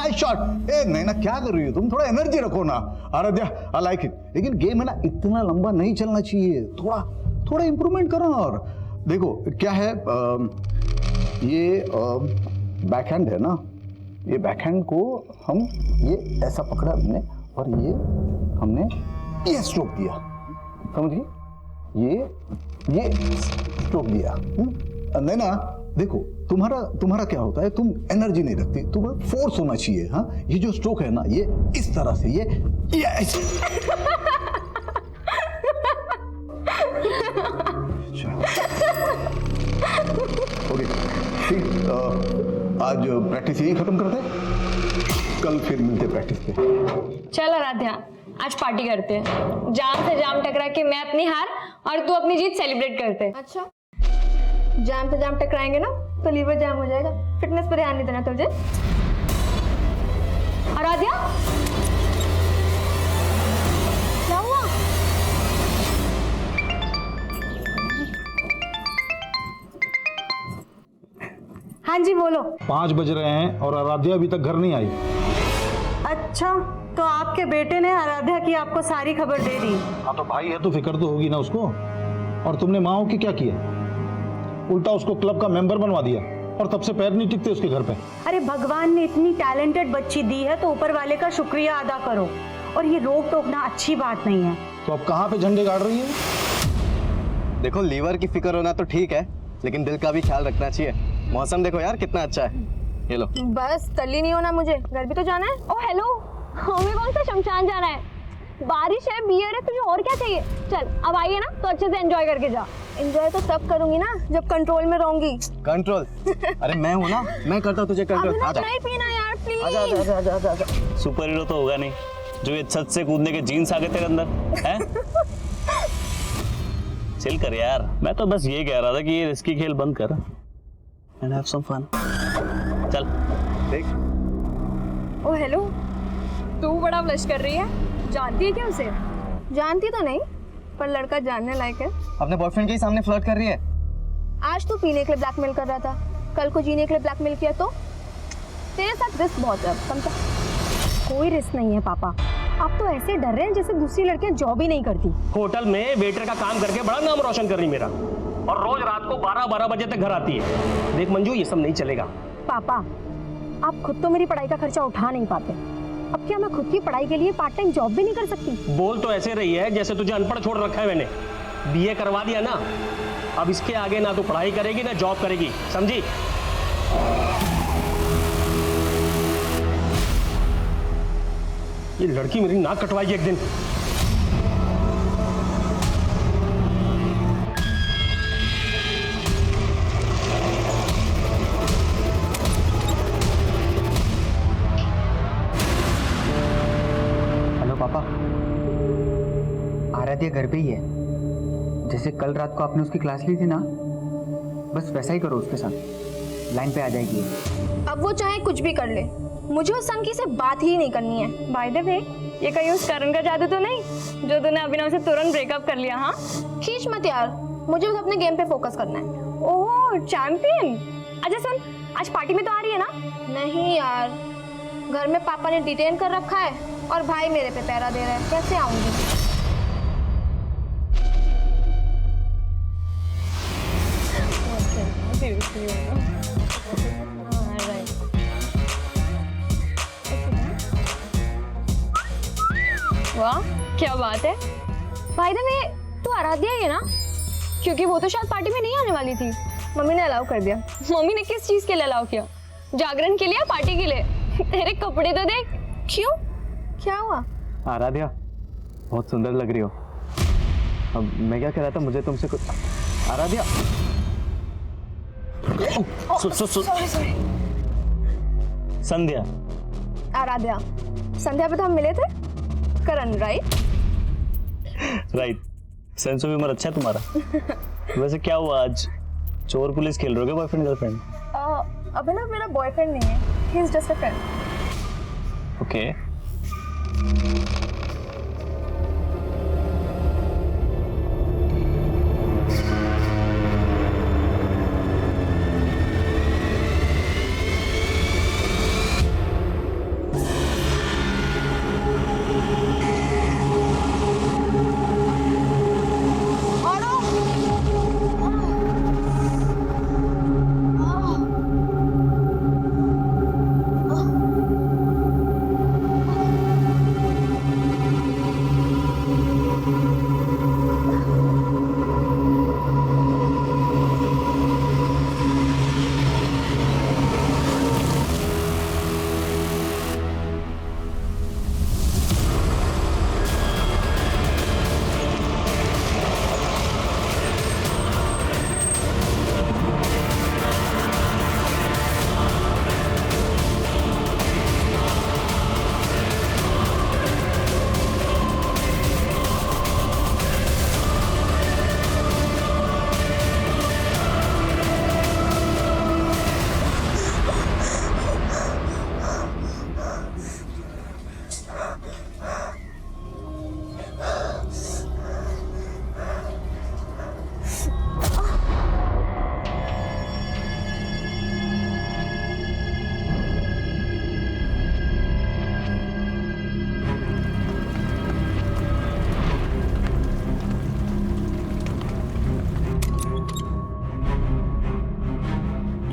Nice shot. ए नहीं ना, क्या कर रही हो तुम? थोड़ा एनर्जी रखो ना। आराध्या, आई लाइक इट, लेकिन गेम है ना इतना लंबा नहीं चलना चाहिए, थोड़ा थोड़ा इंप्रूवमेंट करो। और देखो क्या है, ये बैकहैंड है ना, ये बैकहैंड को हम ये ऐसा पकड़ा हमने और ये हमने ये स्ट्रोक दिया, समझिए, ये स्ट्रोक दिया। नहीं ना, देखो तुम्हारा क्या होता है, तुम एनर्जी नहीं रखती, तुम्हें फोर्स होना चाहिए। हाँ, ये जो स्ट्रोक है ना, ये इस तरह से, ये ऐसे। ओके ठीक, आज प्रैक्टिस यही खत्म करते हैं, कल फिर मिलते प्रैक्टिस पे। चल आराध्या, आज पार्टी करते हैं। जाम से जाम टकरा के मैं अपनी हार और तू अपनी जीत सेलिब्रेट करते हैं। अच्छा, जाम से जाम टकराएंगे ना तो लीवर जाम हो जाएगा। फिटनेस पर ध्यान नहीं देना तुझे। आराध्या, क्या हुआ? हाँ जी बोलो। 5 बज रहे हैं और आराध्या अभी तक घर नहीं आई। अच्छा, तो आपके बेटे ने आराध्या की आपको सारी खबर दे दी? हाँ तो भाई है तो फिक्र तो होगी ना उसको। और तुमने माँ की क्या किया, उल्टा उसको क्लब का मेंबर बनवा दिया और तब से पैर नहीं टिकते उसके घर पे। अरे भगवान ने इतनी टैलेंटेड बच्ची दी है तो ऊपर वाले का शुक्रिया अदा करो, और ये रोक टोकना अच्छी बात नहीं है। तो अब कहाँ पे झंडे गाड़ रही है? देखो, लीवर की फिक्र होना तो ठीक है, लेकिन दिल का भी ख्याल रखना चाहिए। मौसम देखो यार कितना अच्छा है, ये लो। बस तल्ली नहीं होना मुझे, घर भी तो जाना है। ओ हेलो, हमें कौन सा शमशान जाना है? बारिश है, बियर है, तुझे और क्या चाहिए? चल अब आइए ना, तो अच्छे से एंजॉय करके जा। एंजॉय तो तब करूंगी ना जब कंट्रोल में रहूंगी। कंट्रोल? अरे मैं हूँ ना, मैं करता हूँ तुझे कंट्रोल। आजा, नहीं पीना यार प्लीज। आजा आजा आजा आजा आजा। सुपर हीरो तो होगा नहीं जो ये छत से कूदने के जीन्स आ गए तेरे अंदर हैं? चिल कर यार, मैं तो बस ये कह रहा था कि ये रिस्की खेल बंद कर एंड हैव सम फन। चल देख। ओ हेलो, तू बड़ा ब्लश कर रही है, जानती है क्या उसे? जानती तो नहीं, पर लड़का जानने लायक है। अपने बॉयफ्रेंड के सामने फ्लर्ट कर रही है। आज तू पीने के लिए ब्लैकमेल कर रहा था, कल को जीने के लिए ब्लैकमेल किया तो तेरे साथ रिस्क बहुत है, समझा? कोई रिस्क नहीं है पापा, आप तो ऐसे डर रहे हैं जैसे दूसरी लड़कियां जॉब ही नहीं करती। होटल में वेटर का काम करके बड़ा नाम रोशन कर रही मेरा, और रोज रात को 12-12 बजे तक घर आती है। देख मंजू, ये सब नहीं चलेगा। पापा, आप खुद तो मेरी पढ़ाई का खर्चा उठा नहीं पाते, अब क्या मैं खुद की पढ़ाई के लिए पार्ट टाइम जॉब भी नहीं कर सकती? बोल तो ऐसे रही है जैसे तुझे अनपढ़ छोड़ रखा है मैंने। बीए करवा दिया ना, अब इसके आगे ना तू पढ़ाई करेगी ना जॉब करेगी, समझी? ये लड़की मेरी नाक कटवाएगी एक दिन। हेलो पापा, आराध्या घर पे ही है। जैसे कल रात को आपने उसकी क्लास ली थी ना, बस वैसा ही करो उसके साथ, लाइन पे आ जाएगी। अब वो चाहे कुछ भी कर ले, मुझे उस संकी से बात ही नहीं करनी है। बाय द वे, ये कहीं उस करण का जादू तो नहीं जो तूने अभिनव से तुरंत ब्रेकअप कर लिया? हाँ, खींच मत यार, मुझे बस अपने गेम पे फोकस करना है। ओह चैंपियन। अच्छा सुन, आज पार्टी में तो आ रही है ना? नहीं यार, घर में पापा ने डिटेन कर रखा है और भाई मेरे पे पहरा दे रहा है, कैसे आऊंगी? वाह क्या बात है। भाई द वे, तू आराध्या ही है ना? क्योंकि वो तो शायद पार्टी में नहीं आने वाली थी। मम्मी ने अलाउ कर दिया। मम्मी ने किस चीज के लिए अलाउ किया? जागरण के लिए, पार्टी के लिए? तेरे कपड़े तो देख। क्यों, क्या हुआ? आराध्या, बहुत सुंदर लग रही हो। अब मैं क्या कह रहा था, मुझे तुमसे कुछ। आराध्या, संध्या। आराध्या, संध्या पे तो हम मिले थे। Karan, right? Right. Sense of humour अच्छा है तुम्हारा। वैसे क्या हुआ आज, चोर पुलिस खेल रहे हो बॉयफ्रेंड गर्लफ्रेंड? अभिनव मेरा बॉयफ्रेंड नहीं है, he is just a friend. Okay.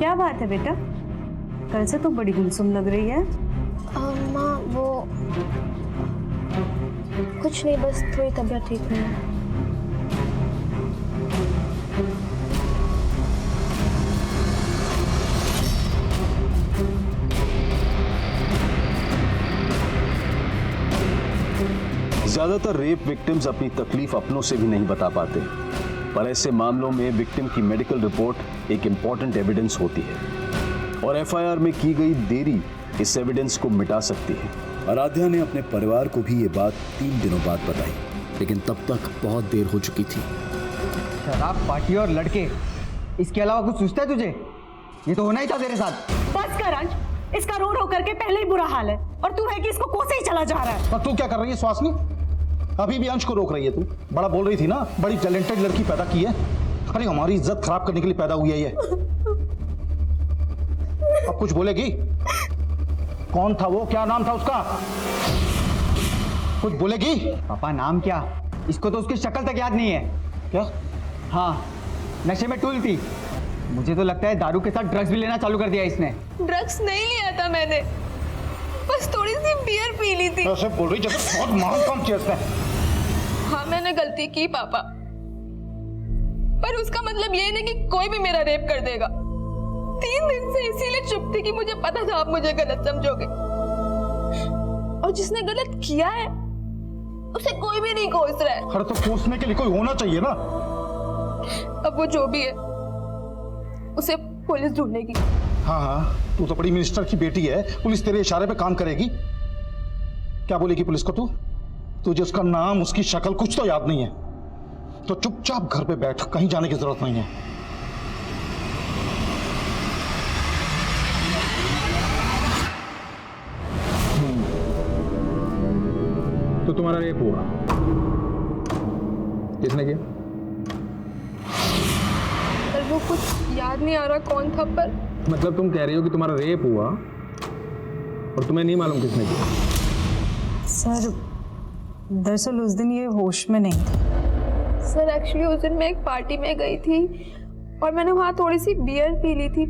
क्या बात है बेटा? कल से तो बड़ी गुमसुम लग रही है। माँ वो कुछ नहीं, बस थोड़ी तबीयत ठीक नहीं है। ज्यादातर रेप विक्टिम्स अपनी तकलीफ अपनों से भी नहीं बता पाते, पर ऐसे मामलों में विक्टिम की मेडिकल रिपोर्ट एक इंपॉर्टेंट एविडेंस होती है और एफआईआर में की गई देरी इस एविडेंस को मिटा सकती है। आराध्या ने अपने परिवार को भी ये बात 3 दिनों बाद बताई, लेकिन तब तक बहुत देर हो चुकी थी। शराब, पार्टी और लड़के, इसके अलावा कुछ सोचता है तुझे? ये तो होना ही था तेरे साथ। बस कर अंश, इसका रो रो करके पहले ही बुरा हाल है और तू है कि इसको कोसे ही चला जा रहा है। पर तू क्या कर रही है सुहासिनी? अभी भी अंश को रोक रही है तू। बड़ा बोल रही थी ना, बड़ी टैलेंटेड लड़की पैदा की है। अरे हमारी इज्जत खराब करने के लिए पैदा हुई है ये। अब कुछ बोलेगी? कौन था वो? क्या नाम था उसका? कुछ बोलेगी? पापा नाम क्या? इसको तो उसकी शक्ल तक याद नहीं है। क्या? हाँ, नशे में टूल थी। मुझे तो लगता है दारू के साथ ड्रग्स भी लेना चालू कर दिया इसने। ड्रग्स नहीं लिया था मैंने, बस थोड़ी सी बियर पी ली थी। ऐसे बोल रही जैसे बहुत महान काम किया इसने। हाँ मैंने गलती की पापा, पर उसका मतलब ये नहीं कि कोई भी मेरा रेप कर देगा। 3 दिन से इसीलिए चुप थी कि मुझे पता था आप मुझे गलत समझोगे, और जिसने गलत किया है उसे कोई भी नहीं कोस रहा है। अरे तो कोसने के लिए कोई होना चाहिए ना। अब वो जो भी है उसे पुलिस ढूंढेगी। हाँ हाँ, तू तो बड़ी मिनिस्टर की बेटी है, पुलिस तेरे इशारे पे काम करेगी। क्या बोलेगी पुलिस को तू? तुझे उसका नाम, उसकी शक्ल कुछ तो याद नहीं है, तो चुपचाप घर पे बैठ, कहीं जाने की जरूरत नहीं है। तो तुम्हारा रेप हुआ, किसने किया? पर वो कुछ याद नहीं आ रहा कौन था, पर मतलब तुम कह रही हो कि तुम्हारा रेप हुआ और तुम्हें नहीं मालूम किसने किया? सर दरअसल उस दिन ये होश में नहीं था। सर एक्चुअली उस दिन मैं एक पार्टी में गई थी और मैंने वहाँ थोड़ी सी बियर पी ली थी,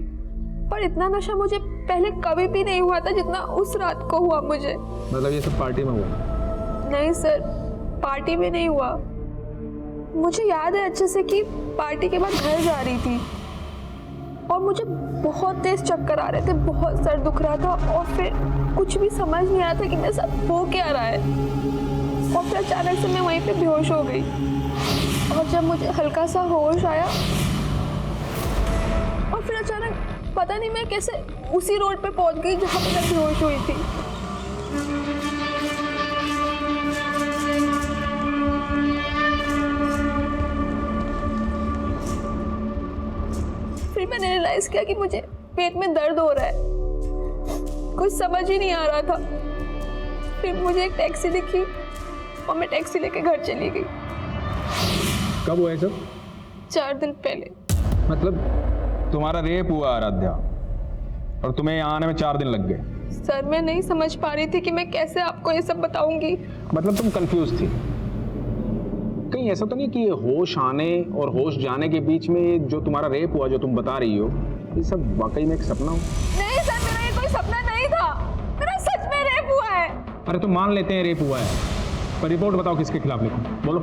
पर इतना नशा मुझे पहले कभी भी नहीं हुआ था जितना उस रात को हुआ मुझे। मतलब ये सब पार्टी में हुआ? नहीं सर, पार्टी में नहीं हुआ। मुझे याद है अच्छे से कि पार्टी के बाद घर जा रही थी और मुझे बहुत तेज चक्कर आ रहे थे, बहुत सर दुख रहा था और फिर कुछ भी समझ नहीं आया था कि मेरे साथ हो क्या रहा है। और फिर अचानक से मैं वहीं पे बेहोश हो गई और जब मुझे हल्का सा होश आया और फिर अचानक पता नहीं मैं कैसे उसी रोड पे पहुंच गई जहाँ पे मैं बेहोश हुई थी। फिर मैंने रियलाइज किया कि मुझे पेट में दर्द हो रहा है, कुछ समझ ही नहीं आ रहा था। फिर मुझे एक टैक्सी दिखी और मैं टैक्सी लेके घर चली गई। कब हुआ है सब? 4 दिन पहले। मतलब तुम्हारा रेप हुआ आराध्या और तुम्हें यहाँ आने में 4 दिन लग गए? सर मैं नहीं समझ पा रही थी कि मैं कैसे आपको ये सब बताऊंगी। मतलब तुम कंफ्यूज थी? कहीं ऐसा तो नहीं कि ये होश आने और होश जाने के बीच में जो तुम्हारा रेप हुआ, जो तुम बता रही हो, ये सब वाकई में एक सपना हो? नहीं सर, मेरा ये कोई सपना नहीं था, मेरा सच में रेप हुआ है। अरे तो मान लेते हैं रेप हुआ है, पर रिपोर्ट बताओ किसके खिलाफ लिखूं, बोलो।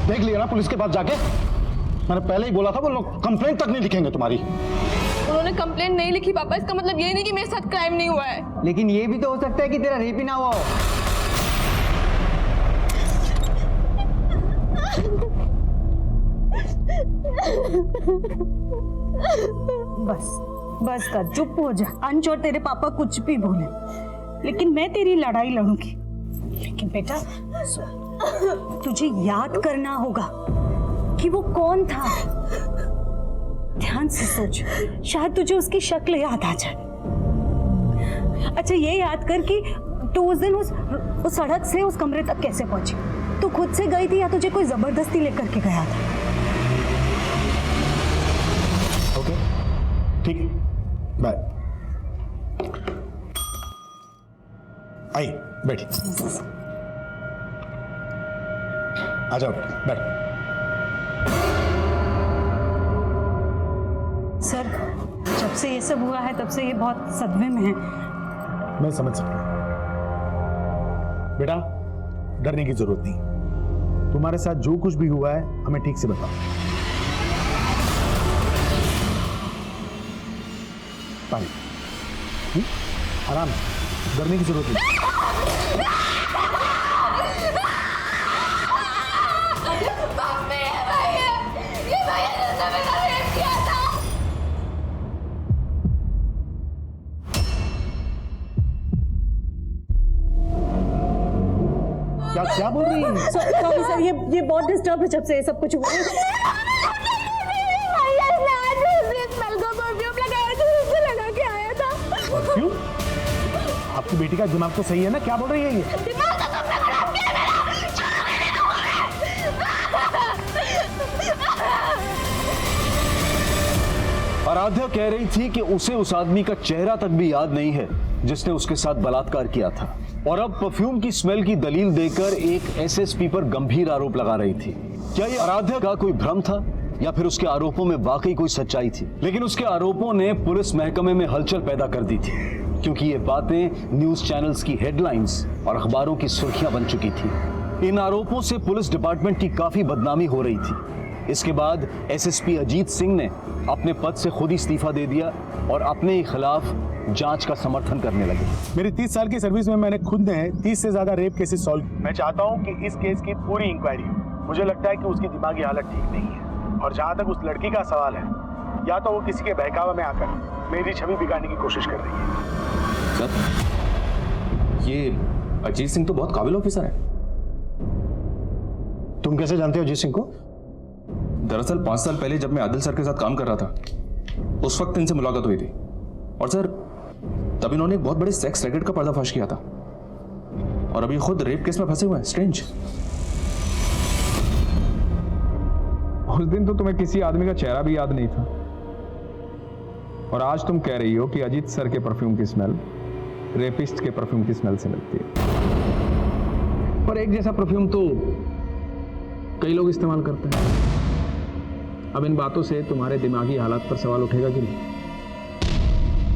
देख लिया ना पुलिस के पास जाके? मैंने पहले ही बोला था वो लोग कंप्लेंट तक नहीं लिखेंगे तुम्हारी। उन्होंने कंप्लेंट नहीं लिखी पापा, इसका मतलब ये नहीं कि मेरे साथ क्राइम नहीं हुआ है। लेकिन ये भी तो हो सकता है कि तेरा रेप ही ना हुआ हो। बस बस कर, चुप हो जा। अंश और तेरे पापा कुछ भी बोले, लेकिन मैं तेरी लड़ाई लड़ूंगी। लेकिन बेटा तुझे याद करना होगा कि वो कौन था। ध्यान से सोच, शायद तुझे उसकी शक्ल याद आ जाए। अच्छा ये याद कर कि तू उस दिन उस सड़क से उस कमरे तक कैसे पहुंची? तू खुद से गई थी या तुझे कोई जबरदस्ती लेकर के गया था? ओके ठीक है, बाय। आई बैठी, आ जाओ बैठ। सर जब से ये सब हुआ है तब से ये बहुत सदमे में है। मैं समझ सकता हूं बेटा, डरने की जरूरत नहीं। तुम्हारे साथ जो कुछ भी हुआ है हमें ठीक से बताओ। पानी, आराम से, डरने की जरूरत नहीं। क्या बोल रही है? सॉरी सर, ये बहुत डिस्टर्ब है जब से ये सब कुछ हुआ है। क्यों? आपकी बेटी का दिमाग तो सही है ना? क्या बोल रही है ये? आराध्या कह रही थी कि उसे उस आदमी का चेहरा तक भी याद नहीं है जिसने उसके साथ बलात्कार किया था, और अब परफ्यूम की स्मेल की दलील देकर एक एसएसपी पर गंभीर आरोप लगा रही थी। क्या ये आराध्या का कोई भ्रम था या फिर उसके आरोपों में वाकई कोई सच्चाई थी? लेकिन उसके आरोपों ने पुलिस महकमे में हलचल पैदा कर दी थी, क्योंकि ये बातें न्यूज चैनल्स की हेडलाइंस और अखबारों की सुर्खियां बन चुकी थी। इन आरोपों से पुलिस डिपार्टमेंट की काफी बदनामी हो रही थी। इसके बाद एसएसपी अजीत सिंह ने अपने पद से खुद इस्तीफा दे दिया और अपने ही खिलाफ जांच का समर्थन करने लगे। मेरी 30 साल की सर्विस में मैंने खुद ने 30 से ज्यादा रेप केसेस सॉल्व किए। मैं चाहता हूं कि इस केस की पूरी इंक्वायरी हो। मुझे लगता है कि उसकी दिमागी हालत ठीक नहीं है, और जहां तक उस लड़की का सवाल है, या तो वो किसी के बहकावे में आकर मेरी छवि बिगाड़ने की कोशिश कर रही है। सर, ये अजीत सिंह तो बहुत काबिल ऑफिसर है। तुम कैसे जानते हो अजीत सिंह को? दरअसल 5 साल पहले जब मैं आदिल सर के साथ काम कर रहा था, उस वक्त इनसे मुलाकात हुई थी, और सर तब इन्होंने एक बहुत बड़े सेक्स रैकेट का पर्दाफाश किया था, और अभी खुद रेप केस में फंसे हुए हैं। स्ट्रेंज। उस दिन तो तुम्हें किसी आदमी का चेहरा भी याद नहीं था, और आज तुम कह रही हो कि अजीत सर के परफ्यूम की स्मेल रेपिस्ट के परफ्यूम की स्मेल से मिलती है। पर एक जैसा परफ्यूम तो कई लोग इस्तेमाल करते हैं। अब इन बातों से तुम्हारे दिमागी हालात पर सवाल उठेगा कि नहीं?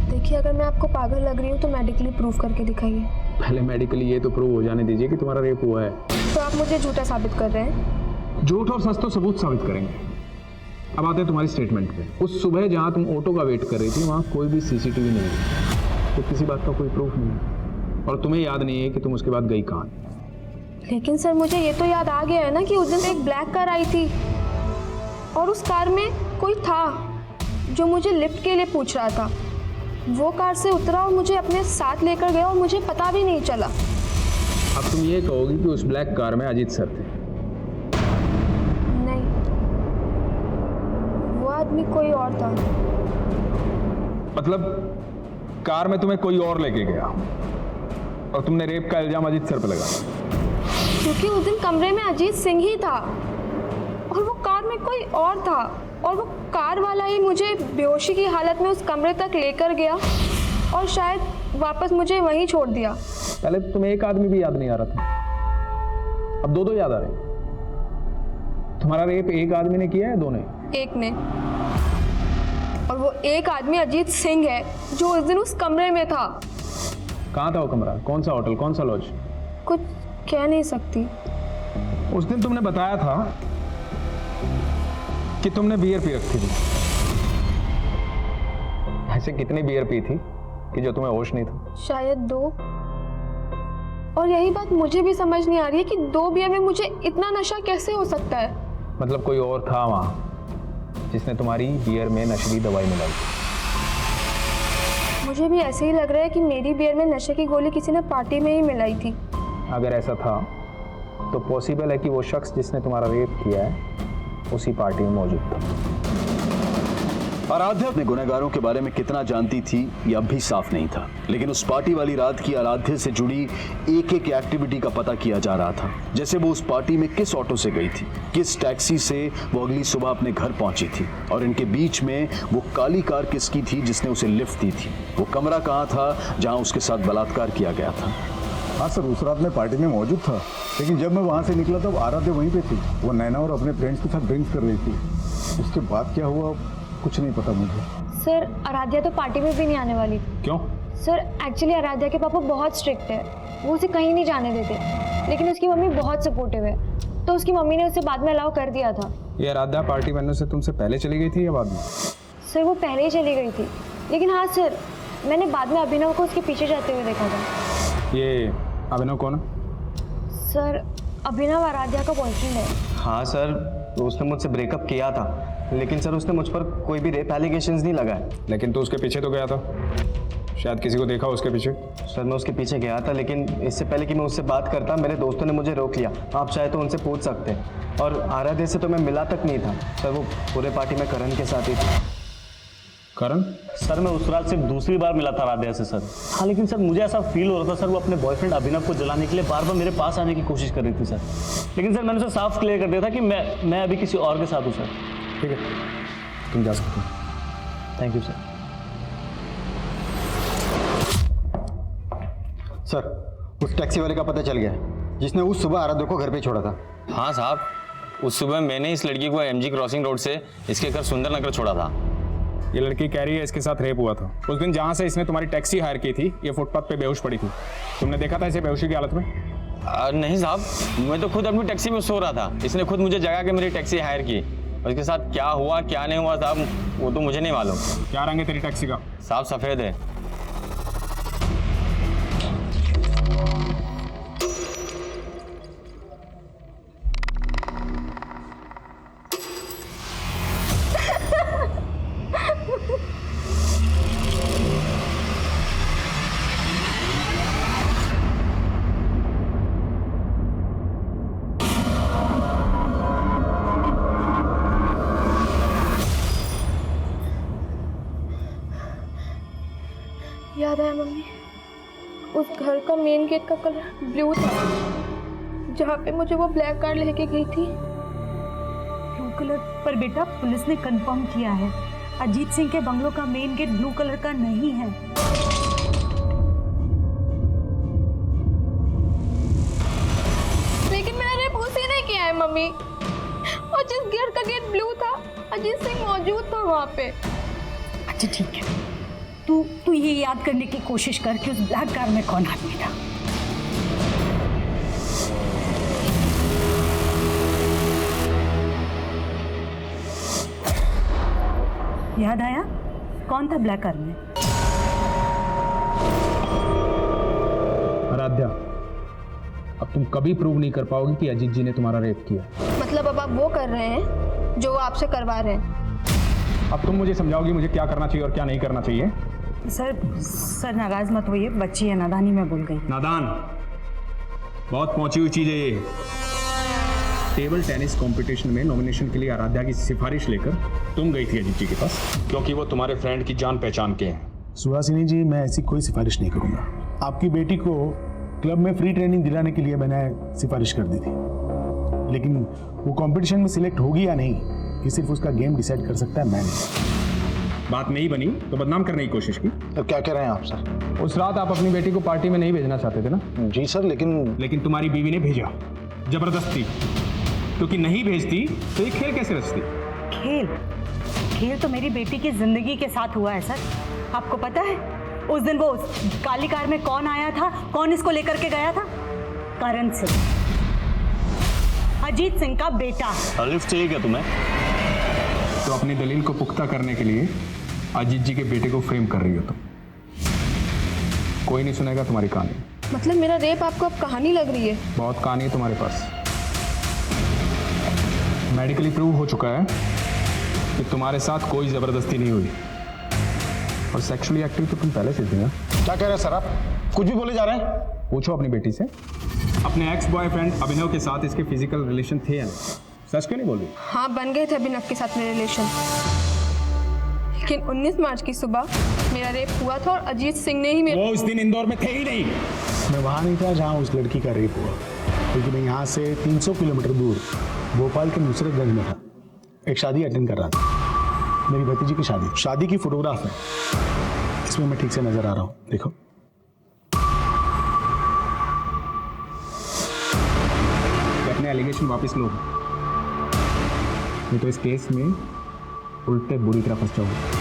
देखिए, अगर मैं आपको पागल लग रही हूँ तो मेडिकली प्रूव करके दिखाइए। पहले मेडिकली ये तो प्रूव हो जाने दीजिए कि तुम्हारा रेप हुआ है। तो आप मुझे झूठा साबित कर रहे हैं? झूठ और सच तो सबूत साबित करेंगे। अब आते हैं तुम्हारी स्टेटमेंट पे। उस सुबह जहाँ तुम ऑटो का वेट कर रही थी, वहाँ कोई भी सीसीटीवी नहीं है, तो किसी बात का कोई प्रूफ नहीं है, और तुम्हें याद नहीं है कि तुम उसके बाद गई कहाँ। लेकिन सर, मुझे ये तो याद आ गया है ना कि उस दिन एक ब्लैक कार आई थी, और उस कार में कोई था जो मुझे लिफ्ट के लिए पूछ रहा था। वो कार से उतरा और मुझे अपने साथ लेकर गया, और मुझे पता भी नहीं चला। अब तुम ये कहोगी कि उस ब्लैक कार में अजीत सर थे? नहीं, वो आदमी कोई और था। मतलब कार में तुम्हें कोई और लेके गया, और तुमने रेप का इल्जाम अजीत सर पे लगाया? क्योंकि उस दिन कमरे में अजीत सिंह ही था, और वो कार में कोई और था, और वो कार वाला ही मुझे बेहोशी की हालत में उस कमरे तक लेकर गया, और शायद वापस मुझे वहीं छोड़ दिया। पहले तो तुम्हें एक आदमी भी याद नहीं आ रहा था, अब दो याद आ रहे हैं। तुम्हारा रेप एक आदमी ने किया है, दो ने? एक ने, और वो एक आदमी अजीत सिंह है जो उस दिन उस कमरे में था। कहाँ था वो कमरा? कौन सा होटल, कौन सा लॉज? कुछ कह नहीं सकती। उस दिन तुमने बताया था कि तुमने बियर पी रखी थी। ऐसे कितनी बियर पी थी कि जो तुम्हें होश नहीं था? शायद 2। और यही बात मुझे भी समझ नहीं आ रही है कि 2 बियर में मुझे इतना नशा कैसे हो सकता है। मतलब कोई और था वहां जिसने तुम्हारी बियर में नशीली दवाई मिलाई? मुझे भी ऐसे ही लग रहा है कि मेरी बियर में नशे की गोली किसी ने पार्टी में ही मिलाई थी। अगर ऐसा था तो पॉसिबल है कि वो शख्स जिसने तुम्हारा रेप किया है उसी पार्टी में मौजूद था। आराध्या अपने गुनहगारों के बारे में कितना जानती थी ये अब भी साफ नहीं था, लेकिन उस पार्टी वाली रात की आराध्या से जुड़ी एक एक एक्टिविटी का पता किया जा रहा था। जैसे वो उस पार्टी में किस ऑटो से गई थी, किस टैक्सी से वो अगली सुबह अपने घर पहुंची थी, और इनके बीच में वो काली कार किसकी थी जिसने उसे लिफ्ट दी थी, वो कमरा कहाँ था जहां उसके साथ बलात्कार किया गया था। हाँ सर, उस रात मैं पार्टी में मौजूद था, लेकिन जब मैं वहाँ से निकला तब आराध्या वहीं पे थी। वो नैना और अपने फ्रेंड्स के साथ ड्रिंक्स कर रही थी। उसके बाद क्या हुआ कुछ नहीं पता मुझे। सर आराध्या तो पार्टी में भी नहीं आने वाली थी। क्यों? सर एक्चुअली आराध्या के पापा बहुत स्ट्रिक्ट है, वो उसे कहीं नहीं जाने देते, लेकिन उसकी मम्मी बहुत सपोर्टिव है, तो उसकी मम्मी ने उसे बाद में अलाउ कर दिया था। ये आराध्या पार्टी बनने से तुमसे पहले चली गई थी या बाद में? सर वो पहले ही चली गई थी, लेकिन हाँ सर मैंने बाद में अभिनव को उसके पीछे जाते हुए देखा था। ये अभिनव कौन है? सर अभिनव आराध्या का बॉयफ्रेंड है। हाँ सर, तो उसने मुझसे ब्रेकअप किया था, लेकिन सर उसने मुझ पर कोई भी रेप एलिगेशंस नहीं लगाए। लेकिन तू उसके पीछे तो गया था, शायद किसी को देखा उसके पीछे। सर मैं उसके पीछे गया था, लेकिन इससे पहले कि मैं उससे बात करता मेरे दोस्तों ने मुझे रोक लिया। आप चाहे तो उनसे पूछ सकते हैं। और आराध्या से तो मैं मिला तक नहीं था सर, वो पूरे पार्टी में करण के साथ ही था। करण? सर मैं उस रात सिर्फ दूसरी बार मिला था आराध्या से सर। हाँ लेकिन सर मुझे ऐसा फील हो रहा था सर, वो अपने बॉयफ्रेंड अभिनव को जलाने के लिए बार बार मेरे पास आने की कोशिश कर रही थी सर। लेकिन सर मैंने उसे साफ क्लियर कर दिया था कि मैं अभी किसी और के साथ हूँ सर। ठीक है, तुम जा सकते हो। Thank you sir. सर उस टैक्सी वाले का पता चल गया जिसने उस सुबह आराध्या को घर पे छोड़ा था। हाँ साहब, उस सुबह मैंने इस लड़की को एमजी क्रॉसिंग रोड से इसके घर सुंदर नगर छोड़ा था। ये लड़की कह रही है इसके साथ रेप हुआ था। उस दिन जहाँ से इसने तुम्हारी टैक्सी हायर की थी, ये फुटपाथ पे बेहोश पड़ी थी। तुमने देखा था इसे बेहोशी की हालत में? नहीं साहब, मैं तो खुद अपनी टैक्सी में सो रहा था। इसने खुद मुझे जगा के मेरी टैक्सी हायर की, और इसके साथ क्या हुआ क्या नहीं हुआ साहब वो तो मुझे नहीं मालूम। क्या रंग है तेरी टैक्सी का? साहब सफ़ेद है। याद आया मम्मी, उस घर का मेन गेट का कलर ब्लू था, जहाँ पे मुझे वो ब्लैक कार लेके गई थी। Blue colour? पर बेटा पुलिस ने कंफर्म किया है अजीत सिंह के बंगलों का मेन गेट ब्लू कलर का नहीं है। लेकिन मैंने रेप उसी ने किया है मम्मी, और जिस घर का गेट ब्लू था अजीत सिंह मौजूद था वहाँ पे। अच्छा ठीक है, तू ये याद करने की कोशिश कर कि उस ब्लैक कार में कौन आदमी था। याद आया कौन था ब्लैक कार में? आराध्या, अब तुम कभी प्रूव नहीं कर पाओगी कि अजीत जी ने तुम्हारा रेप किया। मतलब अब आप वो कर रहे हैं जो वो आपसे करवा रहे हैं। अब तुम मुझे समझाओगी मुझे क्या करना चाहिए और क्या नहीं करना चाहिए? सर नाराज मत होइए, बच्ची है, नादानी में बोल गई। नादान बहुत पहुंची हुई चीज है ये। टेबल टेनिस कंपटीशन में नॉमिनेशन के लिए आराध्या की सिफारिश लेकर तुम गई थी अजीत जी के पास, क्योंकि वो तुम्हारे फ्रेंड की जान पहचान के हैं। सुहासिनी जी, मैं ऐसी कोई सिफारिश नहीं करूंगा। आपकी बेटी को क्लब में फ्री ट्रेनिंग दिलाने के लिए मैंने सिफारिश कर दी थी, लेकिन वो कंपटीशन में सिलेक्ट होगी या नहीं ये सिर्फ उसका गेम डिसाइड कर सकता है, मैं नहीं। बात नहीं बनी तो बदनाम करने की कोशिश की। तो क्या कह रहे हैं आप सर? उस रात आप अपनी बेटी को पार्टी में नहीं भेजना चाहते थे ना? जी सर, लेकिन तुम्हारी बीवी ने भेजा जबरदस्ती, क्योंकि नहीं भेजती तो ये खेल कैसे रचती? खेल तो मेरी बेटी की जिंदगी के साथ हुआ है सर। आपको पता है उस दिन वो काली कार में कौन आया था, कौन इसको लेकर के गया था? करण सिंह, अजीत सिंह का बेटा। लिफ्ट चाहिए क्या तुम्हें? तो अपनी दलील को पुख्ता करने के लिए अजीत जी के बेटे को फ्रेम कर रही हो तुम। कोई नहीं सुनेगा तुम्हारी कहानी। मतलब मेरा रेप आपको अब कहानी लग रही है? बहुत कहानी है तुम्हारे पास। मेडिकली प्रूव हो चुका है कि तुम्हारे साथ कोई जबरदस्ती नहीं हुई, और सेक्सुअली एक्टिव तो तुम पहले से थी ना। क्या कह रहे हैं सर आप? कुछ भी बोले जा रहे हैं? पूछो अपनी बेटी से, अपने एक्स बॉयफ्रेंड अभिनव के साथ इसके फिजिकल रिलेशन थे या नहीं? सच क्यों नहीं बोल रही? हाँ बन गए थे अभिनव के साथ मेरे रिलेशन, लेकिन 19 मार्च की सुबह मेरा रेप हुआ था और अजीत सिंह ने ही मेरा... वो उस दिन इंदौर में थे ही नहीं। मैं वहाँ नहीं था जहाँ उस लड़की का रेप हुआ, क्योंकि मैं यहाँ से 300 किलोमीटर दूर भोपाल के नुसरतगंज में था। एक शादी अटेंड कर रहा था, मेरी भतीजी की शादी की फोटोग्राफ है, इसमें मैं ठीक से नजर आ रहा हूँ, देखो। अपने एलिगेशन वापस लो, नहीं तो इस केस में उल्टे बुरी तरह फंस जाओगे।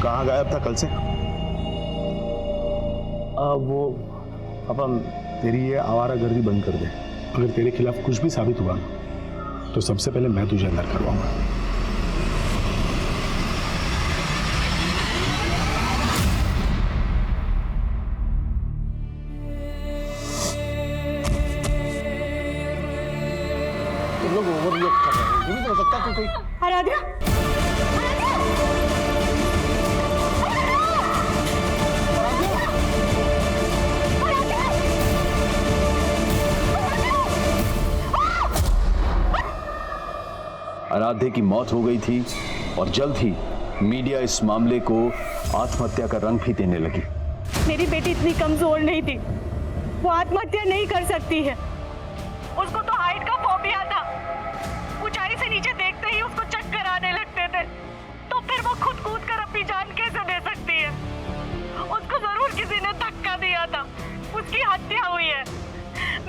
कहाँ गायब था कल से? वो अपन तेरी ये आवारागर्दी बंद कर दे। अगर तेरे खिलाफ कुछ भी साबित हुआ ना, तो सबसे पहले मैं तुझे अंदर करवाऊंगा। तुम लोग ओवररिएक्ट कर रहे हो। ये भी तो हो सकता है कि कोई आराध्या, आराध्य की मौत हो गई थी और जल्द ही मीडिया इस मामले को आत्महत्या का रंग भी देने लगी। मेरी बेटी इतनी कमजोर नहीं थी, वो आत्महत्या नहीं कर सकती है। उसको तो हाइट का फोबिया था, ऊंचाई से नीचे देखते ही उसको चक्कर आने लगते थे, तो फिर वो खुद कूद कर अपनी जान कैसे दे सकती है? उसको जरूर किसी ने धक्का दिया था, उसकी हत्या हुई है।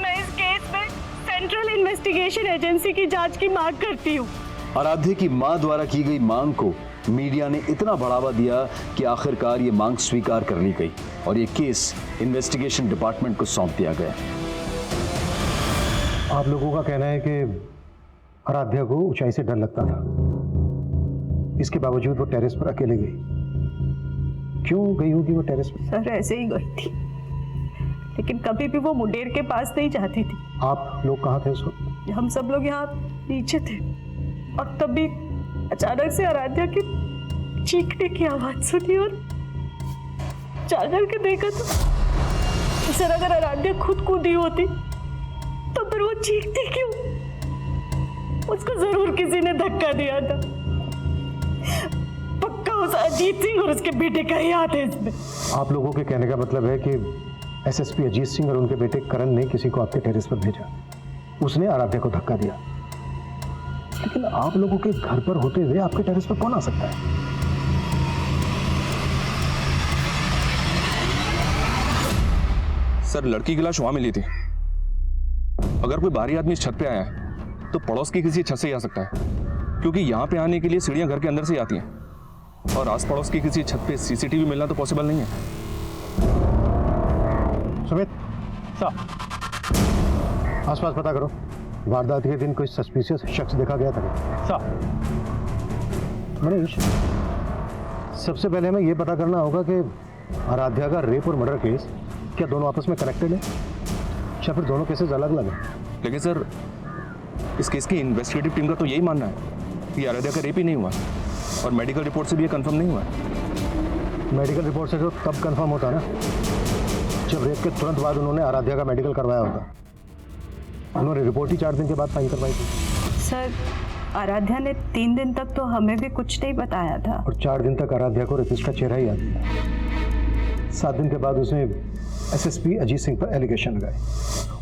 मैं इस केस में सेंट्रल इन्वेस्टिगेशन एजेंसी की जांच की मांग करती हूँ। आराध्य की मां द्वारा की गई मांग को मीडिया ने इतना बढ़ावा दिया कि आखिरकार ये मांग स्वीकार कर ली गई और ये केस इन्वेस्टिगेशन डिपार्टमेंट को सौंप दिया गया। आप लोगों का कहना है कि आराध्या को ऊंचाई से डर लगता था, इसके बावजूद वो टेरेस पर अकेले गई। क्यों गई होगी वो टेरेस पर? सर ऐसे ही गई थी, लेकिन कभी भी वो मुंडेर के पास नहीं जाती थी। आप लोग कहाँ थे उस वक्त? हम सब लोग यहाँ नीचे थे और तभी अचानक से आराध्या की चीखने की आवाज सुनी और जा करके देखा तो सर अगर आराध्या खुद कूदी होती तो फिर वो चीखती क्यों? उसको जरूर किसी ने धक्का दिया था। पक्का उस अजीत सिंह और उसके बेटे का ही हाथ है इसमें। आप लोगों के कहने का मतलब है कि एसएसपी अजीत सिंह और उनके बेटे करण ने किसी को आपके टेरेस पर भेजा, उसने आराध्या को धक्का दिया। लेकिन आप लोगों के घर पर होते हुए आपके टेरेस पर कौन आ सकता है? सर लड़की की लाश वहां मिली थी। अगर कोई बाहरी आदमी इस छत पे आया है तो पड़ोस की किसी छत से ही आ सकता है, क्योंकि यहाँ पे आने के लिए सीढ़ियां घर के अंदर से ही आती हैं और आस पड़ोस की किसी छत पे सीसीटीवी मिलना तो पॉसिबल नहीं है। सुमित, आसपास पता करो, वारदात के दिन कोई सस्पिशियस शख्स देखा गया था? मनीष, सबसे पहले हमें यह पता करना होगा कि आराध्या का रेप और मर्डर केस क्या दोनों आपस में कनेक्टेड है या फिर दोनों केसेस अलग अलग हैं? लेकिन सर इस केस की इन्वेस्टिगेटिव टीम का तो यही मानना है कि आराध्या का रेप ही नहीं हुआ और मेडिकल रिपोर्ट से भी ये कंफर्म नहीं हुआ। मेडिकल रिपोर्ट से तो तब कंफर्म होता ना जब रेप के तुरंत बाद उन्होंने आराध्या का मेडिकल करवाया होता। उन्होंने रिपोर्ट ही 4 दिन के बाद साइन करवाई थी। सर आराध्या ने 3 दिन तक तो हमें भी कुछ नहीं बताया था और 4 दिन तक आराध्या को रेपिस्ट का चेहरा ही याद था। 7 दिन के बाद उसने एसएसपी अजीत सिंह पर एलिगेशन लगाए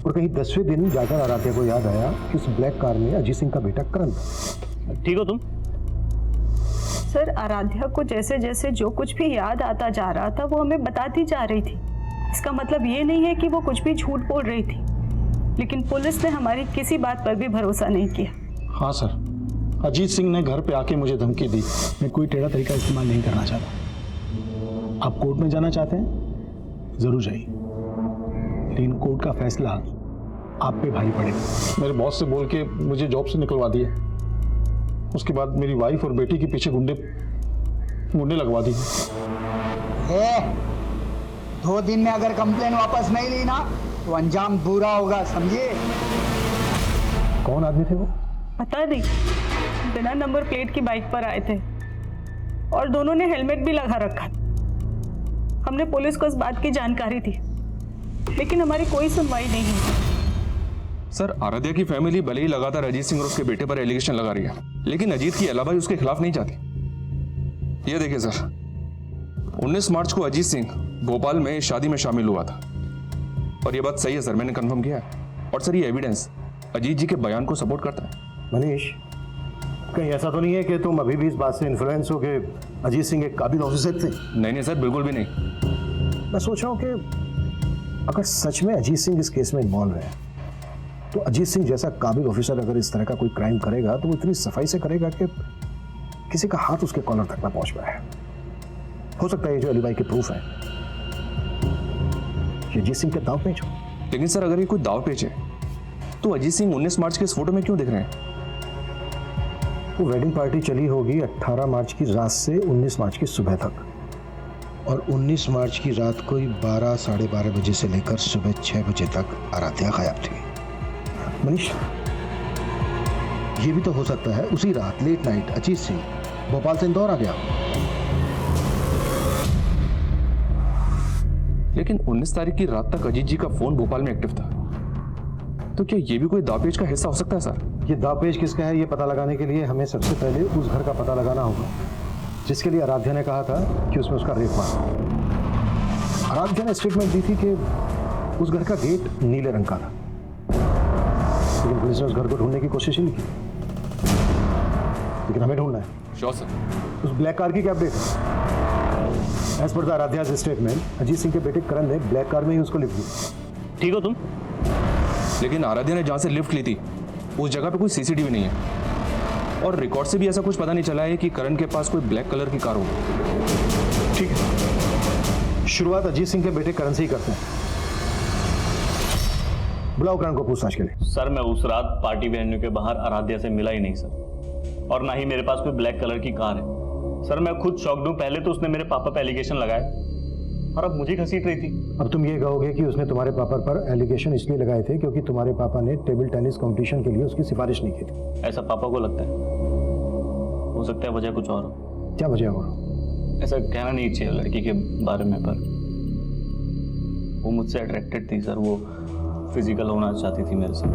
और कहीं 10वें दिन जाकर आराध्या को याद आया कि उस ब्लैक कार में अजीत सिंह का बेटा करण था। ठीक हो तुम? सर आराध्या को जैसे जैसे जो कुछ भी याद आता जा रहा था वो हमें बताती जा रही थी। इसका मतलब ये नहीं है कि वो कुछ भी झूठ बोल रही थी, लेकिन पुलिस ने हमारी किसी बात पर भी भरोसा नहीं किया। हाँ सर, अजीत सिंह ने घर पे आके मुझे धमकी दी। मैं कोई टेढ़ा तरीका इस्तेमाल नहीं करना चाहता। आप कोर्ट में जाना चाहते हैं जरूर जाइए, लेकिन कोर्ट का फैसला आप पे भारी पड़ेगा। मेरे बॉस से बोल के मुझे जॉब से निकलवा दिए, उसके बाद मेरी वाइफ और बेटी के पीछे गुंडे लगवा दिए। 2 दिन में अगर कंप्लेन वापस नहीं ली ना तो अंजाम बुरा होगा, समझिए। कौन आदमी थे वो? पता नहीं, बिना नंबर प्लेट की बाइक पर आए थे और दोनों ने हेलमेट भी लगा रखा। हमने पुलिस को इस बात की जानकारी दी, लेकिन हमारी कोई सुनवाई नहीं हुई। सर आराध्या की फैमिली भले ही लगातार अजीत सिंह और उसके बेटे पर एलिगेशन लगा रही है, लेकिन अजीत की अलावा उसके खिलाफ नहीं जाती। ये देखिए सर, 19 मार्च को अजीत सिंह भोपाल में शादी में शामिल हुआ था, और ये बात सही है सर, मैंने कंफर्म किया है। और सर ये एविडेंस अजीत जी के बयान को सपोर्ट करता है। मनीष, कहीं ऐसा तो नहीं है कि तुम अभी भी इस बात से इन्फ्लुएंस हो कि अजीत सिंह एक काबिल ऑफिसर थे? नहीं सर, बिल्कुल भी नहीं। मैं सोच रहा हूँ कि अगर सच में अजीत सिंह इस केस में इन्वॉल्व है, तो अजीत सिंह जैसा काबिल ऑफिसर अगर इस तरह का कोई क्राइम करेगा तो वो इतनी सफाई से करेगा कि किसी का हाथ उसके कॉलर तक ना पहुंच पाए। हो सकता है ये जो अलीबाई के प्रूफ है ये अजीत सिंह के दाव पेच हो। लेकिन सर अगर ये कोई दाव पेच है तो अजीत सिंह 19 मार्च के इस फोटो में क्यों दिख रहे हैं? वो वेडिंग पार्टी चली होगी 18 मार्च की रात से 19 मार्च की सुबह तक, और 19 मार्च की रात को 12 साढ़े 12 बजे से लेकर सुबह 6 बजे तक आराध्या गायब थी। मनीष, ये भी तो हो सकता है उसी रात लेट नाइट अजीत सिंह भोपाल से इंदौर आ गया। लेकिन 19 तारीख की रात तक अजीत जी का फोन भोपाल में एक्टिव था, तो क्या ये भी कोई दावपेच का हिस्सा हो सकता है सर? ये दावपेच किसका है ये पता लगाने के लिए हमें सबसे पहले उस घर का पता लगाना होगा जिसके लिए आराध्या ने कहा था कि उसमें उसका रेप हुआ। आराध्या ने स्टेटमेंट दी थी कि उस घर का गेट नीले रंग का था, लेकिन पुलिस ने उस घर को ढूंढने की कोशिश ही नहीं की। लेकिन हमें ढूंढना है। Sure sir. उस ब्लैक कार की क्या अपडेट है? As per the Aradhya's statement Ajit Singh के बेटे करण ने ब्लैक कार में ही उसको लिफ्ट दी। ठीक हो तुम? लेकिन आराध्या ने जहां से लिफ्ट ली थी उस जगह पे कोई सीसीटीवी नहीं है, और रिकॉर्ड से भी ऐसा कुछ पता नहीं चला है कि करण के पास कोई ब्लैक कलर की कार हो। ठीक है, शुरुआत अजीत सिंह के बेटे करण से ही करते हैं। बुलाओ करण को पूछताछ के लिए। सर मैं उस रात पार्टी वेन्यू के बाहर आराध्या से मिला ही नहीं सर, और ना ही मेरे पास कोई ब्लैक कलर की कार है। सर मैं खुद शॉक्ड हूँ, पहले तो उसने मेरे पापा पर एलिगेशन लगाए और अब मुझे घसीट रही थी। अब तुम ये कहोगे कि उसने तुम्हारे पापा पर एलिगेशन इसलिए लगाए थे क्योंकि तुम्हारे पापा ने टेबल टेनिस कंपटीशन के लिए उसकी सिफारिश नहीं की थी। ऐसा पापा को लगता है, हो सकता है वजह कुछ और हो। क्या वजह हो? ऐसा कहना नहीं चाहिए लड़की के बारे में, पर वो मुझसे अट्रैक्टेड थी सर, वो फिजिकल होना चाहती थी मेरे साथ।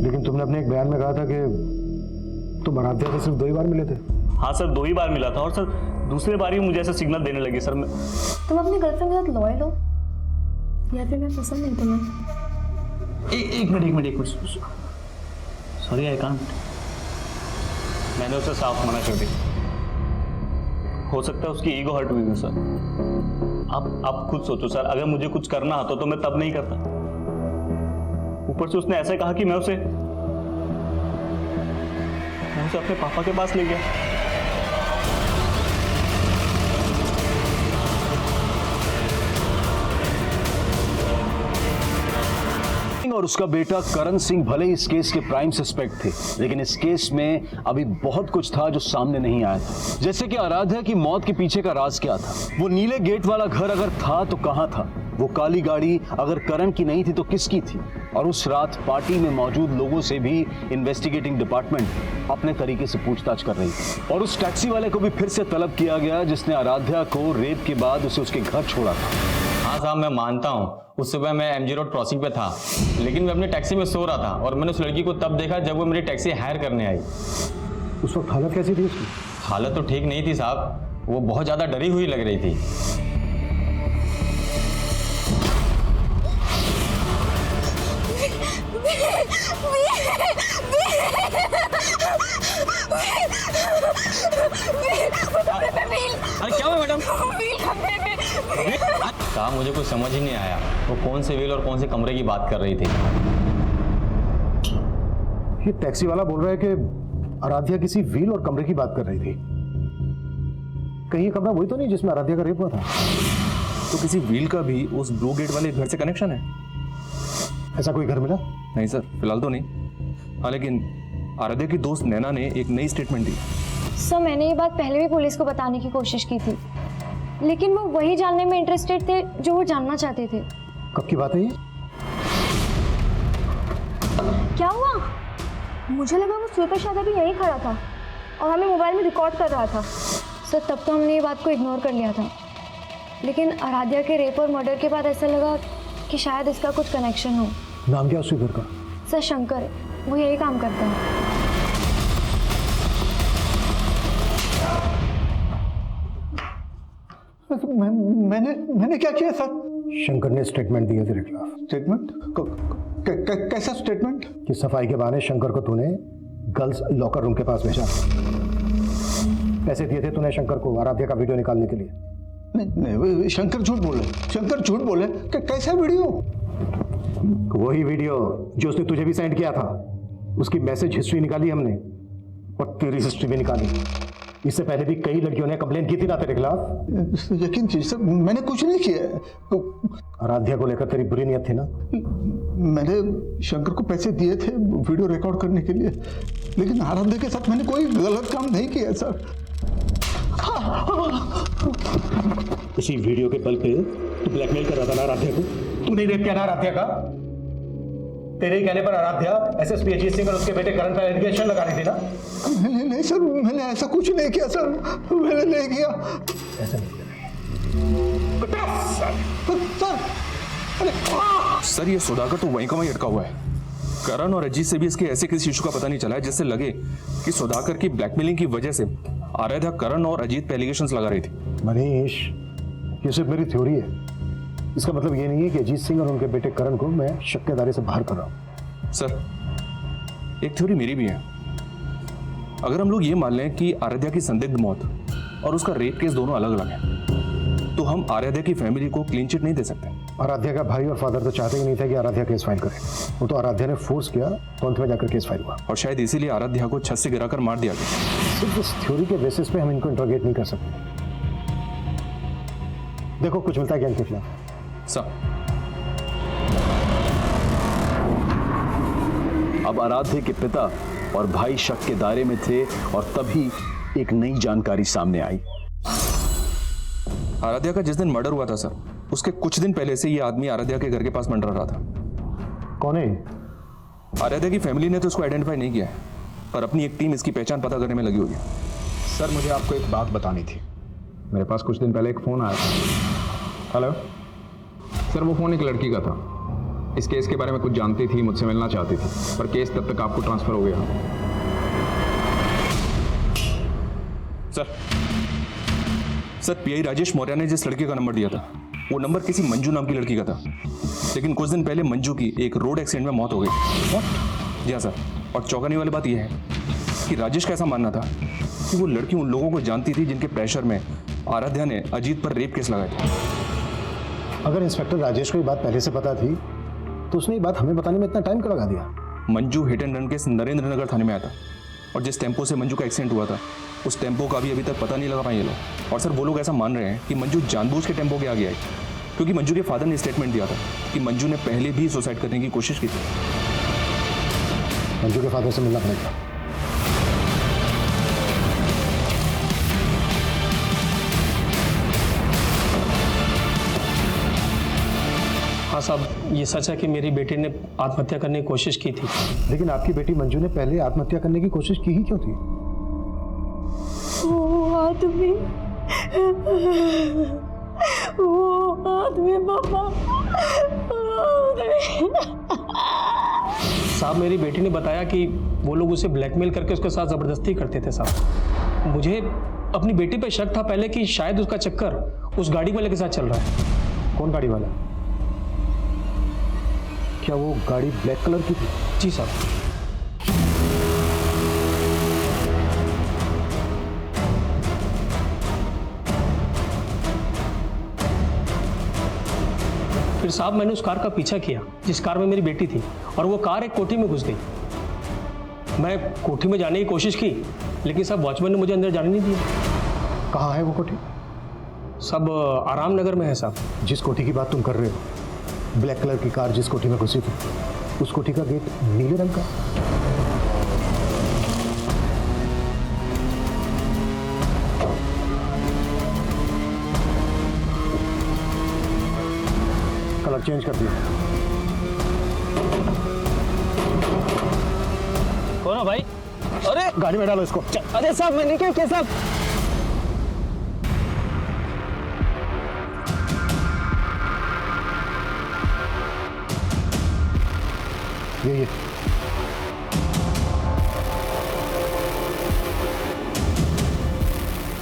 लेकिन तुमने अपने एक बयान में कहा था कि तुम आराध्या से सिर्फ 2 ही बार मिले थे। हाँ सर 2 ही बार मिला था, और सर दूसरे बार ही मुझे ऐसा सिग्नल देने लगी सर। मैं तुम अपनी गर्लफ्रेंड के साथ लॉयल हो या फिर मैं पसंद नहीं तुम्हें? एक मिनट सॉरी आई कांट। मैंने उसे साफ मना कर दिया। हो सकता है उसकी ईगो हर्ट हुई हो सर। आप खुद सोचो सर, अगर मुझे कुछ करना होता तो मैं तब नहीं करता। ऊपर से उसने ऐसे कहा कि मैं उसे अपने पापा के पास ले गया। और उसका बेटा करण सिंह भले इस केस के प्राइम सस्पेक्ट थे, लेकिन इस केस में अभी बहुत कुछ था जो सामने नहीं आया था। जैसे कि आराध्या की मौत के पीछे का राज क्या था, वो नीले गेट वाला घर अगर था तो कहां था, वो काली गाड़ी अगर करण की नहीं थी तो किसकी थी, और उस रात पार्टी में मौजूद लोगों से भी इन्वेस्टिगेटिंग डिपार्टमेंट अपने तरीके से पूछताछ कर रही थी। और उस टैक्सी वाले को भी फिर से तलब किया गया जिसने आराध्या को रेप के बाद उसे उसके घर छोड़ा था। हाँ साहब मैं मानता हूँ, उस सुबह मैं MG रोड क्रॉसिंग पे था, लेकिन मैं अपनी टैक्सी में सो रहा था और मैंने उस लड़की को तब देखा जब वो मेरी टैक्सी हायर करने आई। उस वक्त हालत कैसी थी उसकी? हालत तो ठीक नहीं थी साहब, वो बहुत ज़्यादा डरी हुई लग रही थी। अरे क्या हुआ मैडम? साहब मुझे कुछ समझ ही नहीं आया, वो कौन से व्हील और कौन से कमरे की बात कर रही थी। ये टैक्सी वाला बोल रहा है कि आराध्या किसी व्हील और कमरे की बात कर रही थी। कहीं ये कमरा वही तो नहीं जिसमें आराध्या का रेप हुआ था? तो किसी व्हील का भी उस ब्लू गेट वाले घर से कनेक्शन है? ऐसा कोई घर मिला? नहीं सर, फिलहाल तो नहीं। हाँ लेकिन आराध्या की दोस्त नैना ने एक नई स्टेटमेंट दी। सर मैंने ये बात पहले भी पुलिस को बताने की कोशिश की थी, लेकिन वो वही जानने में इंटरेस्टेड थे जो वो जानना चाहते थे। कब की बात है ये? क्या हुआ? मुझे लगा वो सुपर शादा भी यहीं खड़ा था और हमें मोबाइल में रिकॉर्ड कर रहा था। सर तब तो हमने ये बात को इग्नोर कर लिया था, लेकिन आराध्या के रेप और मर्डर के बाद ऐसा लगा कि शायद इसका कुछ कनेक्शन हो। नाम क्या उसके घर का? सर शंकर, वो यही काम करता है। मैंने क्या किया सर? शंकर ने स्टेटमेंट दिया तेरे खिलाफ। स्टेटमेंट? कैसा स्टेटमेंट? कि सफाई के बहाने शंकर को तूने गर्ल्स लॉकर रूम के पास भेजा। पैसे दिए थे तूने शंकर को आराध्या का वीडियो निकालने के लिए। नहीं, शंकर झूठ बोले। शंकर झूठ बोले। कैसा वीडियो? वही वीडियो जो उसने तुझे भी सेंड किया था। उसकी मैसेज हिस्ट्री निकाली हमने और तेरी हिस्ट्री भी निकाली। इससे पहले भी कई लड़कियों ने कंप्लेन की थी ना तेरे खिलाफ। यकीन कीजिए सर, मैंने कुछ नहीं किया। आराध्या को लेकर तेरी बुरी नियत थी ना? मैंने शंकर को पैसे दिए थे वीडियो रिकॉर्ड करने के लिए, लेकिन आराध्या के साथ मैंने कोई गलत काम नहीं किया सर। इसी वीडियो के बल पे तू ब्लैकमेल कर रहा था ना आराध्या को? तूने रेप किया ना आराध्या का? तेरे ही कहने पर आराध्या एसएसपी अजीत सिंह और उसके बेटे करण पर एलिगेशन लगा रही थी ना? नहीं सर, मैंने ऐसा कुछ नहीं किया सर। मैंने नहीं किया ऐसा नहीं किया सर ये सुधाकर तो वहीं का वहीं अटका हुआ है। करण और अजीत से भी इसके ऐसे किसी इशू का पता नहीं चला है जिससे लगे कि सुधाकर की ब्लैकमेलिंग की वजह से आराध्या करण और अजीत पे एलिगेशंस लगा रही थी। मनीष, ये सिर्फ मेरी थ्योरी है। इसका मतलब ये नहीं है कि अजीत सिंह और उनके बेटे करण को मैं शक के दायरे से बाहर कर रहा हूं। सर एक थ्योरी मेरी भी है। अगर हम लोग ये मान लें कि आराध्या की संदिग्ध मौत और उसका रेप केस दोनों अलग अलग हैं, तो हम आराध्या की फैमिली को क्लीन चिट नहीं दे सकते। आराध्या का भाई और फादर तो चाहते ही नहीं थे कि आराध्या केस फाइल करे। वो तो आराध्या ने फोर्स किया तो अंत में जाकर केस फाइल हुआ। और शायद इसीलिए आराध्या को छत से गिराकर मार दिया गया। सिर्फ इस थ्योरी के बेसिस पे हम इनको इंट्रोगेट नहीं कर सकते। देखो कुछ मिलता है क्या इनके खिलाफ? अब आराध्या के पिता और भाई शक के दायरे में थे और तभी एक नई जानकारी सामने आई। आराध्या का जिस दिन मर्डर हुआ था सर, उसके कुछ दिन पहले से ये आदमी आराध्या के घर के पास मंडरा रहा था। कौन है? आराध्या की फैमिली ने तो उसको आइडेंटिफाई नहीं किया है, पर अपनी एक टीम इसकी पहचान पता करने में लगी हुई है। सर मुझे आपको एक बात बतानी थी। मेरे पास कुछ दिन पहले एक फ़ोन आया था। हेलो सर, वो फ़ोन एक लड़की का था। इस केस के बारे में कुछ जानती थी, मुझसे मिलना चाहती थी, पर केस तब तक आपको ट्रांसफ़र हो गया। सर पीआई राजेश मौर्य ने जिस लड़के का नंबर दिया था, वो नंबर किसी मंजू नाम की लड़की का था। लेकिन कुछ दिन पहले मंजू की एक रोड एक्सीडेंट में मौत हो गई। जी हाँ सर। और चौंकाने वाली बात यह है कि राजेश का ऐसा मानना था कि वो लड़की उन लोगों को जानती थी जिनके प्रेशर में आराध्या ने अजीत पर रेप केस लगाए थे। अगर इंस्पेक्टर राजेश को ये बात पहले से पता थी तो उसने ये बात हमें बताने में इतना टाइम क्यों लगा दिया? Manju hit and run case Narendra Nagar थाने में आया था, और जिस टेम्पो से मंजू का एक्सीडेंट हुआ था उस टेम्पो का भी अभी तक पता नहीं लगा पाए ये लोग। और सर वो लोग ऐसा मान रहे हैं कि मंजू जानबूझ के टेम्पो के आगे आई, क्योंकि मंजू के फादर ने स्टेटमेंट दिया था कि मंजू ने पहले भी सुसाइड करने की कोशिश की थी। मंजू के फादर से मिलना पड़ेगा। हाँ साहब, ये सच है कि मेरी बेटी ने आत्महत्या करने की कोशिश की थी। लेकिन आपकी बेटी मंजू ने पहले आत्महत्या करने की कोशिश की ही क्यों थी? वो आदमी पापा, साहब मेरी बेटी ने बताया कि वो लोग उसे ब्लैकमेल करके उसके साथ ज़बरदस्ती करते थे साहब। मुझे अपनी बेटी पे शक था पहले कि शायद उसका चक्कर उस गाड़ी वाले के साथ चल रहा है। कौन गाड़ी वाला? क्या वो गाड़ी ब्लैक कलर की थी? जी साहब। फिर साहब मैंने उस कार का पीछा किया जिस कार में मेरी बेटी थी, और वो कार एक कोठी में घुस गई। मैं कोठी में जाने की कोशिश की, लेकिन साहब वॉचमैन ने मुझे अंदर जाने नहीं दिया। कहाँ है वो कोठी? सब आराम नगर में है साहब। जिस कोठी की बात तुम कर रहे हो, ब्लैक कलर की कार जिस कोठी में घुसी थी, उस कोठी का गेट नीले रंग का। कलर चेंज कर दिया। कौन है भाई? अरे गाड़ी में डालो इसको। अरे साहब मैंने क्या किया साहब? ये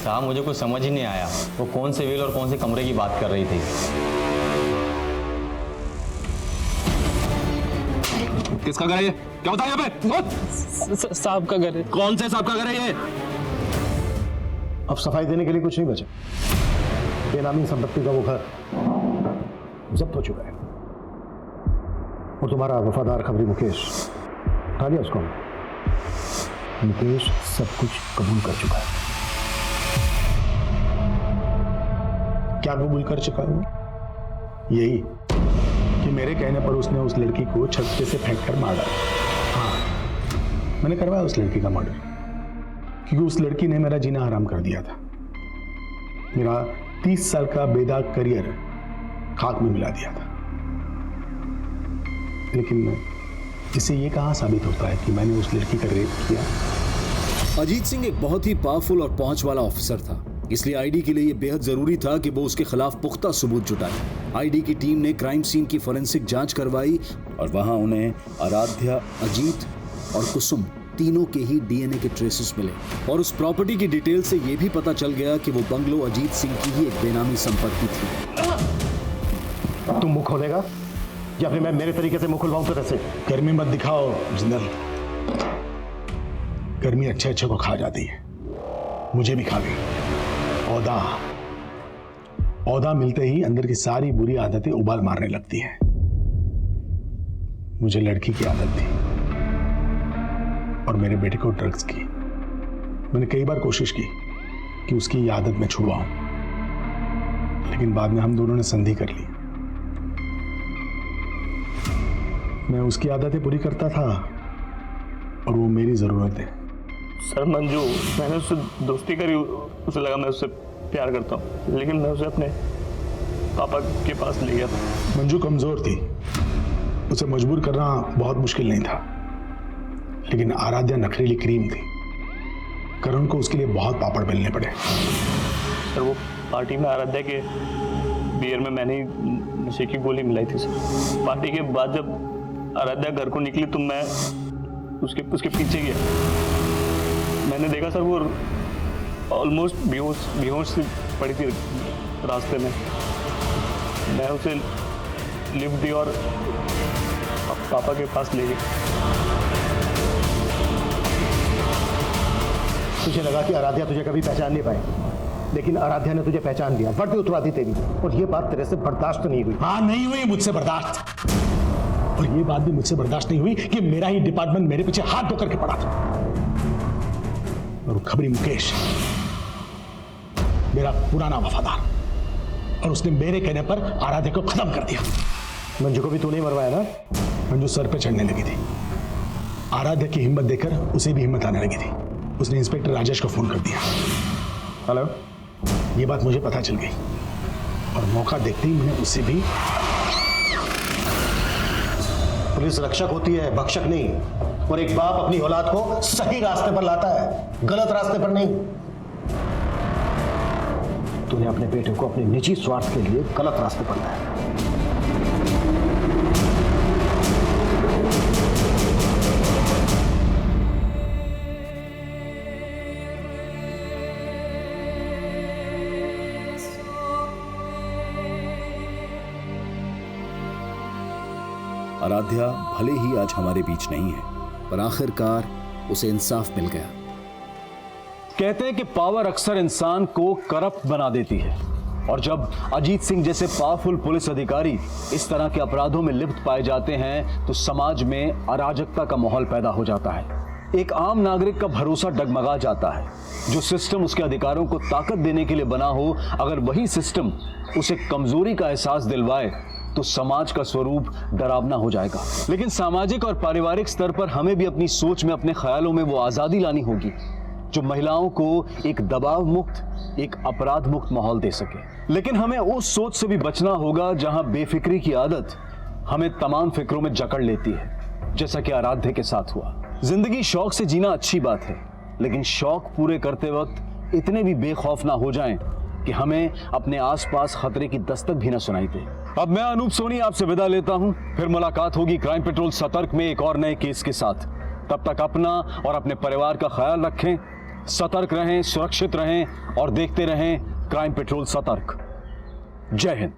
साहब मुझे कुछ समझ ही नहीं आया, वो कौन से व्हील और कौन से कमरे की बात कर रही थी। किसका घर है ये? क्या होता है यहाँ पे? साहब का घर है। कौन से साहब का घर है ये? अब सफाई देने के लिए कुछ नहीं बचा। बेनामी संपत्ति का वो घर जब्त हो चुका है और तुम्हारा वफादार खबरी मुकेश उठा लिया उसको। मुकेश सब कुछ कबूल कर चुका है। क्या कबूल कर चुका है? यही कि मेरे कहने पर उसने उस लड़की को छत पे से फेंक कर मारा। हाँ, मैंने करवाया उस लड़की का मर्डर, क्योंकि उस लड़की ने मेरा जीना हराम कर दिया था। मेरा 30 साल का बेदाग करियर खाक में मिला दिया था। लेकिन इससे ये कहाँ साबित होता है कि मैंने उस लड़की का रेप किया? अजीत सिंह एक बहुत ही पावरफुल और पहुंच वाला ऑफिसर था, इसलिए आईडी के लिए यह बेहद जरूरी था कि वो उसके खिलाफ पुख्ता सबूत जुटाए। आईडी की टीम ने क्राइम सीन की फोरेंसिक जांच करवाई और वहां उन्हें आराध्या, अजीत और कुसुम तीनों के ही डीएनए के ट्रेसेस मिले और उस प्रॉपर्टी की डिटेल से यह भी पता चल गया कि वो बंगलो अजीत सिंह की ही एक बेनामी संपत्ति थी। तुम मुंह खोलेगा या फिर मैं मेरे तरीके से मुंह खुलवाऊं तेरे से? गर्मी मत दिखाओ जिंदल, गर्मी अच्छे अच्छे को खा जाती है, मुझे भी खा गई। औदा मिलते ही अंदर की सारी बुरी आदतें उबाल मारने लगती हैं। मुझे लड़की की आदत थी और मेरे बेटे को ड्रग्स की। मैंने कई बार कोशिश की कि उसकी ये आदत मैं छुड़वाऊं, लेकिन बाद में हम दोनों ने संधि कर ली। मैं उसकी आदतें पूरी करता था और वो मेरी जरूरत है। सर मंजू, मैंने उससे दोस्ती करी, उसे लगा मैं उससे प्यार करता हूँ, लेकिन मैं उसे अपने पापा के पास ले गया था। मंजू कमजोर थी, उसे मजबूर करना बहुत मुश्किल नहीं था, लेकिन आराध्या नखरीली क्रीम थी। करण को उसके लिए बहुत पापड़ बेलने पड़े। सर वो पार्टी में आराध्या के बियर में मैंने ही नशे की गोली मिलाई थी सर। पार्टी के बाद जब आराध्या घर को निकली तो मैं उसके पीछे गया। मैंने देखा सर वो ऑलमोस्ट बेहोश सी पड़ी थी रास्ते में। मैं उसे लिफ्ट दी और पापा के पास ले गई। तुझे लगा कि आराध्या तुझे कभी पहचान नहीं पाई, लेकिन आराध्या ने तुझे पहचान लिया, वर्दी उतरा दी तेरी, और ये बात तेरे से बर्दाश्त नहीं हुई। हाँ, नहीं हुई मुझसे बर्दाश्त, और ये बात भी मुझसे बर्दाश्त नहीं हुई कि मेरा ही डिपार्टमेंट मेरे पीछे हाथ धो करके पड़ा था। और खबरी मुकेश मेरा पुराना वफादार, और उसने मेरे कहने पर आराध्या को खत्म कर दिया। मंजू को भी तूने मरवाया ना? मंजू सर पे चढ़ने लगी थी। आराध्या की हिम्मत देखकर उसे भी हिम्मत आने लगी थी। उसने इंस्पेक्टर राजेश को फोन कर दिया। हेलो, ये बात मुझे पता चल गई और मौका देखते ही मैंने उसे भी। पुलिस रक्षक होती है, भक्षक नहीं, और एक बाप अपनी औलाद को सही रास्ते पर लाता है, गलत रास्ते पर नहीं। तूने अपने बेटे को अपने निजी स्वार्थ के लिए गलत रास्ते पर लाया। आराध्या भले ही आज हमारे बीच नहीं है, पर आखिरकार उसे इंसाफ मिल गया। कहते हैं कि पावर अक्सर इंसान को करप्ट बना देती है, और जब अजीत सिंह जैसे पावरफुल पुलिस अधिकारी इस तरह के अपराधों में लिप्त पाए जाते हैं तो समाज में अराजकता का माहौल पैदा हो जाता है। एक आम नागरिक का भरोसा डगमगा जाता है। जो सिस्टम उसके अधिकारों को ताकत देने के लिए बना हो, अगर वही सिस्टम उसे कमजोरी का एहसास दिलवाए तो समाज का स्वरूप डरावना हो जाएगा। लेकिन सामाजिक और पारिवारिक स्तर पर हमें भी अपनी सोच में, अपने ख्यालों में वो आजादी लानी होगी जो महिलाओं को एक दबाव मुक्त, एक अपराध मुक्त माहौल दे सके। लेकिन हमें उस सोच से भी बचना होगा जहां बेफिक्री की आदत हमें तमाम फिक्रों में जकड़ लेती है, जैसा कि आराध्या के साथ हुआ। जिंदगी शौक से जीना अच्छी बात है, लेकिन शौक पूरे करते वक्त इतने भी बेखौफ ना हो जाएं कि हमें अपने आसपास खतरे की दस्तक भी न सुनाई दे। अब मैं अनूप सोनी आपसे विदा लेता हूं, फिर मुलाकात होगी क्राइम पेट्रोल सतर्क में एक और नए केस के साथ। तब तक अपना और अपने परिवार का ख्याल रखें, सतर्क रहें, सुरक्षित रहें और देखते रहें क्राइम पेट्रोल सतर्क। जय हिंद।